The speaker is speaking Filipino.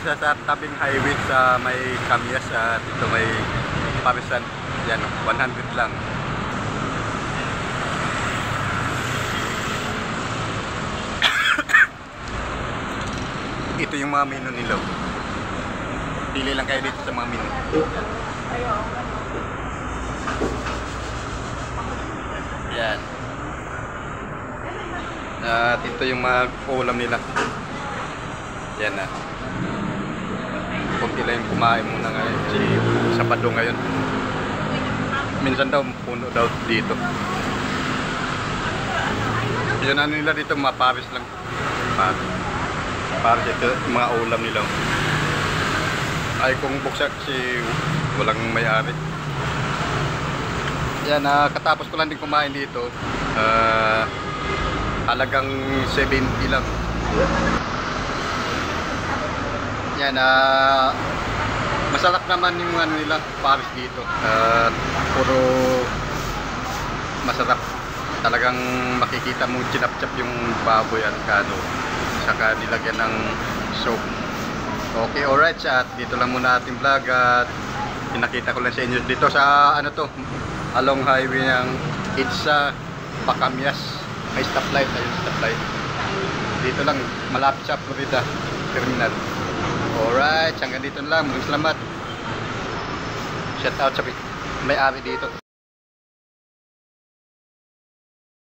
siya sa tabing highway sa may Camyas at ito may Parisan. Yan, 100 lang. Ito yung mga menu nila. Pili lang kayo dito sa mga menu. Yan. At ito yung mga ulam nila. Yan na. Kunti lang yung kumain muna ngayon. Si Sabado ngayon. Minsan daw puno daw dito. Yun ano nila dito, mga Paris lang. Paris ito, mga ulam nila. Ay kung buksak si walang may-ari. Yan, katapos ko lang din kumain dito. Halagang 70 lang. Yan, masarap naman yung ano nila, Paris dito. Puro masarap. Talagang makikita mo chinap-chap yung baboy at kano. Saka nilagyan ng soap. Okay, alright. At dito lang muna ating vlog at pinakita ko lang sa inyo dito sa ano to, along highway ng Itza, Pacamias. May stoplight, ayun stoplight. Dito lang, malapit sa Florida Terminal. Alright, hanggang dito lang. Maraming salamat. Shout out sa may-ari dito.